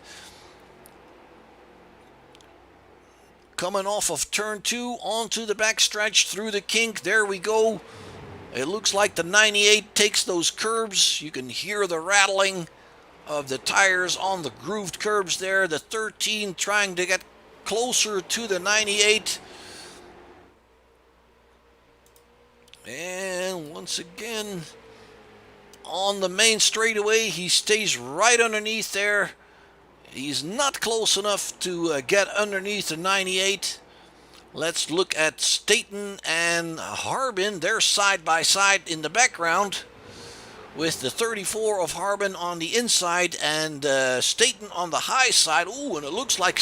coming off of turn 2 onto the backstretch through the kink. There we go. It looks like the 98 takes those curbs. You can hear the rattling of the tires on the grooved curbs there. The 13 trying to get closer to the 98. And once again, on the main straightaway, he stays right underneath there. He's not close enough to get underneath the 98. Let's look at Staten and Harbin. They're side by side in the background, with the 34 of Harbin on the inside and Staten on the high side. Ooh, and it looks like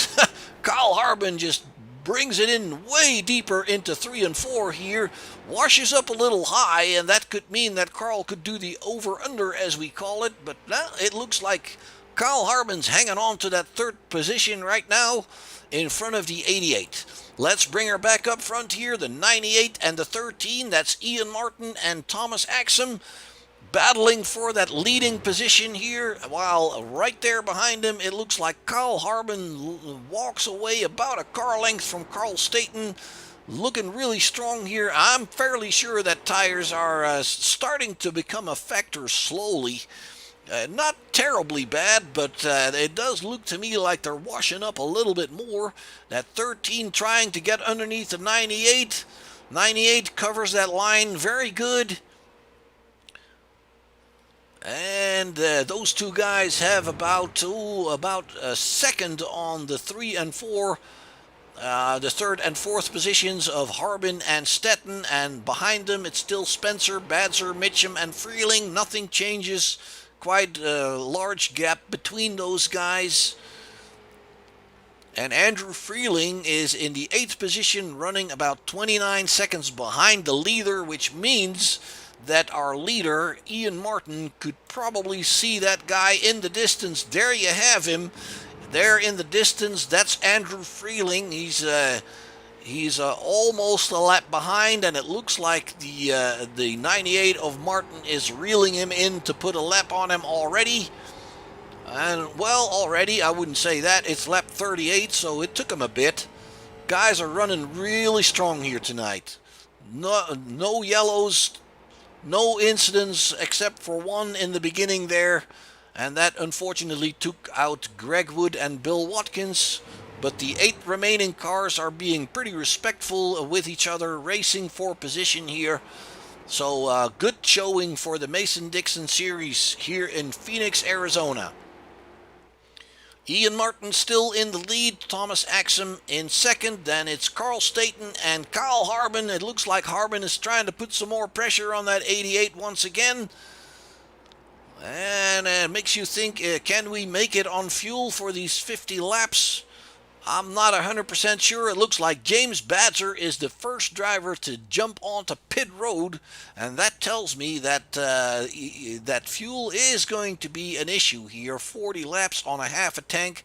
Kyle Harbin just brings it in way deeper into 3 and 4 here. Washes up a little high, and that could mean that Carl could do the over-under, as we call it. But now it looks like Kyle Harbin's hanging on to that third position right now in front of the 88. Let's bring her back up front here. The 98 and the 13. That's Ian Martin and Thomas Axum battling for that leading position here, while right there behind him it looks like Kyle Harbin walks away about a car length from Carl Staten, looking really strong here. I'm fairly sure that tires are starting to become a factor slowly. Not terribly bad, but it does look to me like they're washing up a little bit more. That 13 trying to get underneath the 98. 98 covers that line very good. And those two guys have about a second on the 3 and 4, the third and fourth positions of Harbin and Stetton, and behind them it's still Spencer, Badzer, Mitchum, and Freeling. Nothing changes. Quite a large gap between those guys. And Andrew Freeling is in the 8th position, running about 29 seconds behind the leader, which means that our leader, Ian Martin, could probably see that guy in the distance. There you have him. There in the distance, that's Andrew Freeling. He's almost a lap behind, and it looks like the 98 of Martin is reeling him in to put a lap on him already. And, well, already, I wouldn't say that. It's lap 38, so it took him a bit. Guys are running really strong here tonight. No yellows, no incidents except for one in the beginning there, and that unfortunately took out Greg Wood and Bill Watkins. But the 8 remaining cars are being pretty respectful with each other, racing for position here. So good showing for the Mason-Dixon Series here in Phoenix, Arizona. Ian Martin still in the lead, Thomas Axum in second. Then it's Carl Staten and Kyle Harbin. It looks like Harbin is trying to put some more pressure on that 88 once again. And it makes you think, can we make it on fuel for these 50 laps? I'm not 100% sure. It looks like James Badzer is the first driver to jump onto pit road, and that tells me that that fuel is going to be an issue here. 40 laps on a half a tank.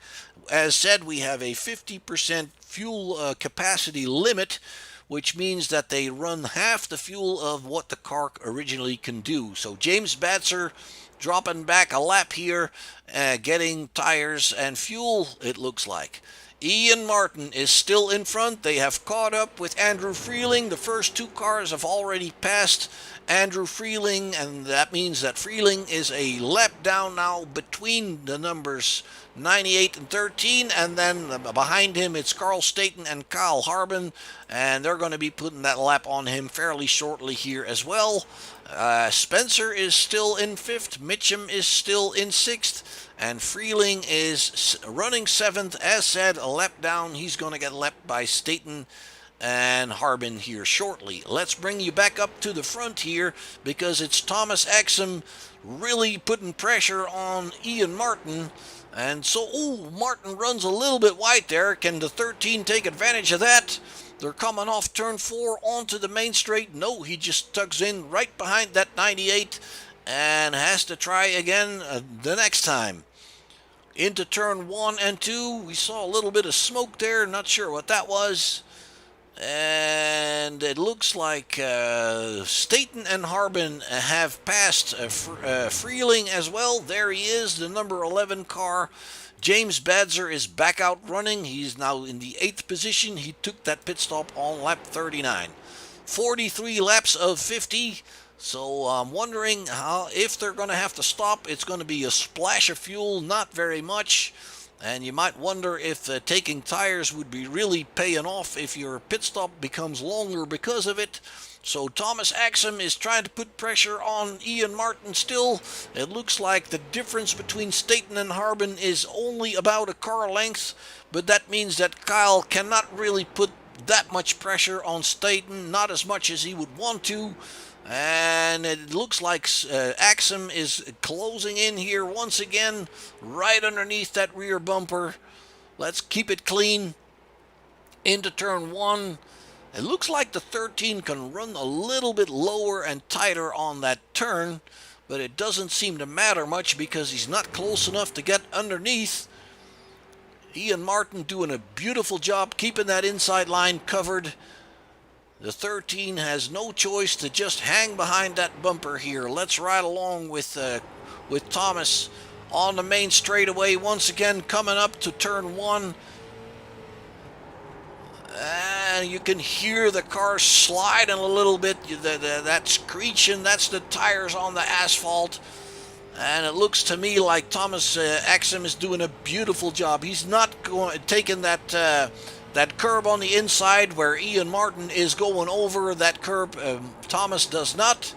As said, we have a 50% fuel capacity limit, which means that they run half the fuel of what the car originally can do. So James Badzer dropping back a lap here, getting tires and fuel, it looks like. Ian Martin is still in front. They have caught up with Andrew Freeling. The first 2 cars have already passed Andrew Freeling, and that means that Freeling is a lap down now between the numbers 98 and 13, and then behind him it's Carl Staten and Kyle Harbin, and they're going to be putting that lap on him fairly shortly here as well. Spencer is still in 5th, Mitchum is still in 6th, and Freeling is running 7th. As said, a lap down. He's going to get lapped by Staten and Harbin here shortly. Let's bring you back up to the front here, because it's Thomas Axum really putting pressure on Ian Martin. And so, Martin runs a little bit wide there. Can the 13 take advantage of that? They're coming off turn 4 onto the main straight. No, he just tugs in right behind that 98 and has to try again the next time. Into turn 1 and 2, we saw a little bit of smoke there. Not sure what that was. And it looks like Staten and Harbin have passed Freeling as well. There he is, the number 11 car. James Badzer is back out running. He's now in the 8th position. He took that pit stop on lap 39. 43 laps of 50. So I'm wondering if they're going to have to stop. It's going to be a splash of fuel, not very much. And you might wonder if taking tires would be really paying off if your pit stop becomes longer because of it. So Thomas Axum is trying to put pressure on Ian Martin still. It looks like the difference between Staten and Harbin is only about a car length, but that means that Kyle cannot really put that much pressure on Staten, not as much as he would want to. And it looks like Axum is closing in here once again, right underneath that rear bumper. Let's keep it clean into turn 1. It looks like the 13 can run a little bit lower and tighter on that turn, but it doesn't seem to matter much because he's not close enough to get underneath. Ian Martin doing a beautiful job keeping that inside line covered. The 13 has no choice to just hang behind that bumper here. Let's ride along with Thomas on the main straightaway once again, coming up to turn 1. And you can hear the car sliding a little bit. That screeching, that's the tires on the asphalt. And it looks to me like Thomas Axum is doing a beautiful job. He's not taking that curb on the inside where Ian Martin is going over that curb. Thomas does not.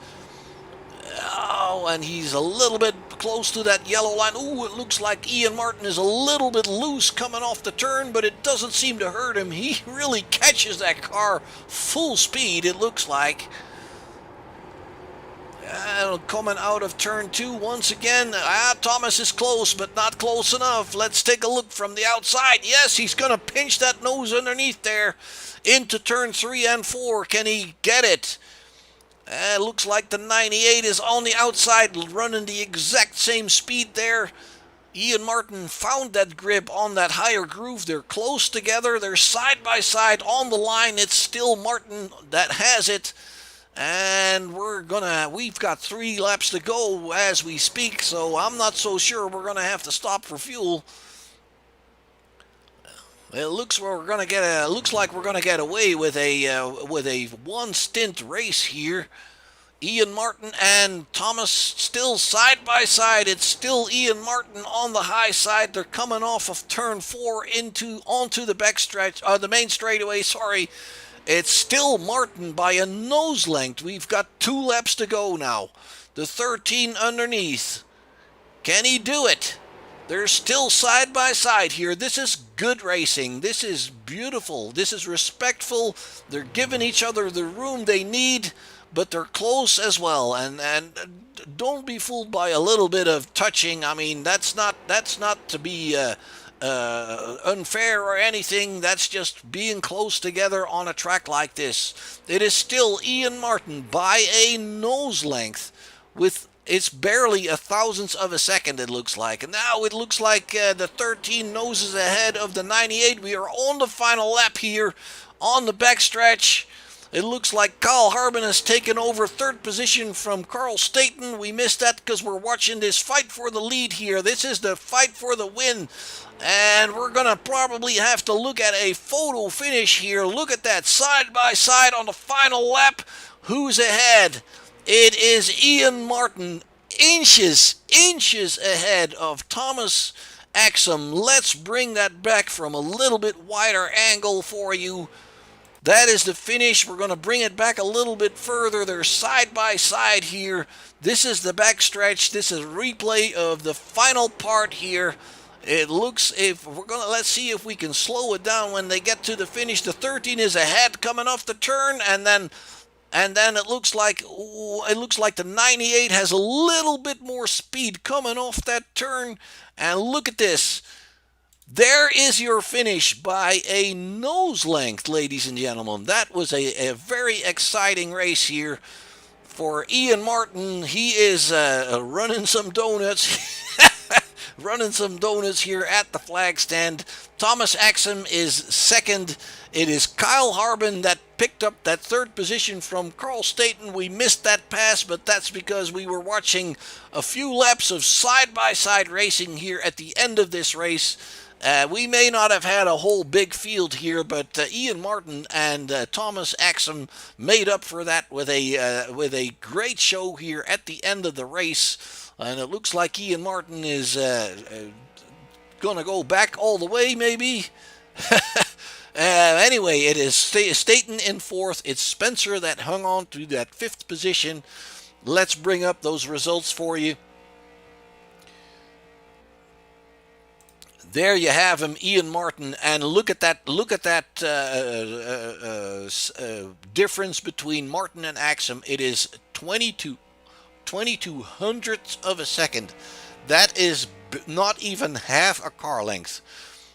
Oh, and he's a little bit close to that yellow line. Ooh, it looks like Ian Martin is a little bit loose coming off the turn, but it doesn't seem to hurt him. He really catches that car full speed, it looks like. Coming out of turn 2 once again. Thomas is close, but not close enough. Let's take a look from the outside. Yes, he's going to pinch that nose underneath there into turn 3 and 4. Can he get it? Looks like the 98 is on the outside, running the exact same speed there. Ian Martin found that grip on that higher groove. They're close together. They're side by side on the line. It's still Martin that has it. And we've got 3 laps to go as we speak, so I'm not so sure we're gonna have to stop for fuel. It looks like we're gonna get away with a one stint race here. Ian Martin and Thomas still side by side. It's still Ian Martin on the high side. They're coming off of turn 4 onto the backstretch, the main straightaway. Sorry. It's still Martin by a nose length. We've got 2 laps to go now. The 13 underneath. Can he do it? They're still side by side here. This is good racing. This is beautiful. This is respectful. They're giving each other the room they need, but they're close as well. And don't be fooled by a little bit of touching. I mean, that's not to be unfair or anything. That's just being close together on a track like this. It is still Ian Martin by a nose length. It's barely a thousandth of a second, it looks like. And now it looks like the 13 noses ahead of the 98. We are on the final lap here on the backstretch. It looks like Kyle Harbin has taken over 3rd position from Carl Staten. We missed that because we're watching this fight for the lead here. This is the fight for the win. And we're going to probably have to look at a photo finish here. Look at that, side by side on the final lap. Who's ahead? It is Ian Martin, inches ahead of Thomas Axum. Let's bring that back from a little bit wider angle for you. That is the finish. We're going to bring it back a little bit further. They're side by side here. This is the backstretch. This is a replay of the final part here. It looks, let's see if we can slow it down when they get to the finish. The 13 is ahead coming off the turn, and then it looks like the 98 has a little bit more speed coming off that turn. And look at this. There is your finish by a nose length, ladies and gentlemen. That was a very exciting race here for Ian Martin. He is running some donuts. Running some donuts here at the flag stand. Thomas Axum is second. It is Kyle Harbin that picked up that third position from Carl Staten. We missed that pass, but that's because we were watching a few laps of side-by-side racing here at the end of this race. We may not have had a whole big field here, but Ian Martin and Thomas Axum made up for that with a great show here at the end of the race. And it looks like Ian Martin is going to go back all the way, maybe. Anyway, it is Staten in fourth. It's Spencer that hung on to that fifth position. Let's bring up those results for you. There you have him, Ian Martin, and look at that difference between Martin and Axum. It is 22 hundredths of a second. That is not even half a car length.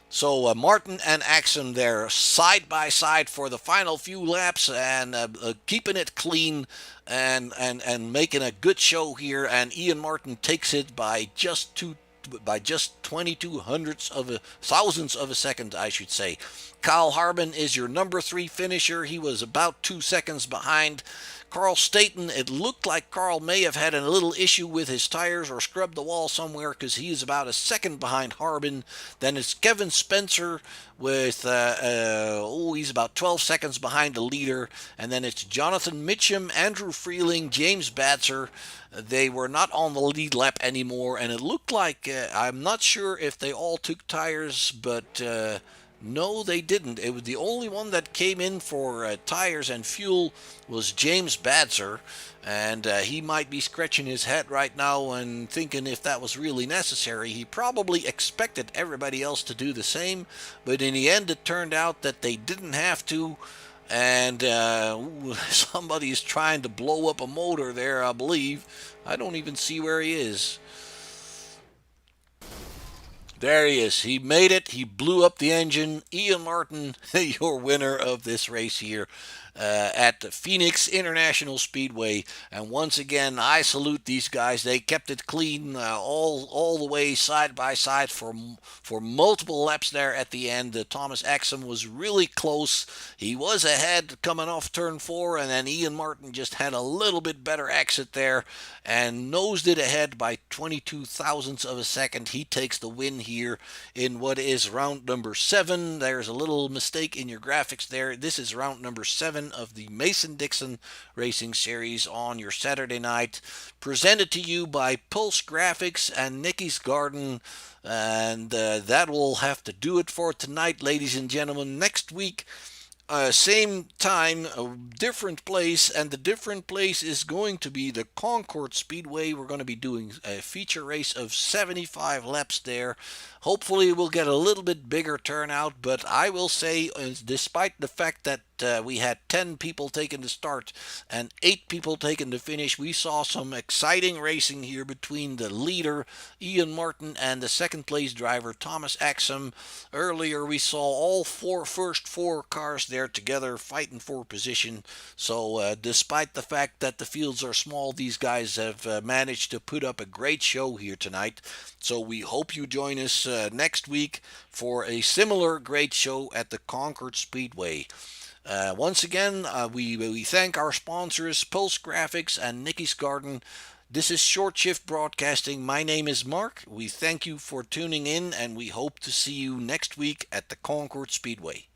So Martin and Axum there side by side for the final few laps, and keeping it clean and making a good show here. And Ian Martin takes it by just 22 thousandths of a second, I should say. Kyle Harbin is your number 3 finisher. He was about 2 seconds behind. Carl Staten, it looked like Carl may have had a little issue with his tires or scrubbed the wall somewhere, because he is about a second behind Harbin. Then it's Kevin Spencer with, he's about 12 seconds behind the leader. And then it's Jonathan Mitchum, Andrew Freeling, James Batzer. They were not on the lead lap anymore, and it looked like, I'm not sure if they all took tires, but no, they didn't. It was the only one that came in for tires and fuel was James Batzer, and he might be scratching his head right now and thinking if that was really necessary. He probably expected everybody else to do the same, but in the end it turned out that they didn't have to. And somebody's trying to blow up a motor there, I believe. I don't even see where he is. There he is. He made it. He blew up the engine. Ian Martin, your winner of this race here at the Phoenix International Speedway. And once again, I salute these guys. They kept it clean all the way side by side for multiple laps there at the end. Thomas Axum was really close. He was ahead coming off turn 4, and then Ian Martin just had a little bit better exit there and nosed it ahead by 22 thousandths of a second. He takes the win here in what is round number 7. There's a little mistake in your graphics there. This is round number 7 of the Mason-Dixon Racing Series on your Saturday night, presented to you by Pulse Graphics and Nicky's Garden. And that will have to do it for tonight, ladies and gentlemen. Next week, same time, a different place, and the different place is going to be the Concord Speedway. We're going to be doing a feature race of 75 laps there. Hopefully we'll get a little bit bigger turnout, but I will say, despite the fact that we had 10 people taking the start and 8 people taking the finish, we saw some exciting racing here between the leader, Ian Martin, and the second place driver, Thomas Axum. Earlier we saw all first four cars there together fighting for position. So despite the fact that the fields are small, these guys have managed to put up a great show here tonight. So we hope you join us next week for a similar great show at the Concord Speedway. Once again, we thank our sponsors, Pulse Graphics and Nicky's Garden. This is Short Shift Broadcasting. My name is Mark. We thank you for tuning in, and we hope to see you next week at the Concord Speedway.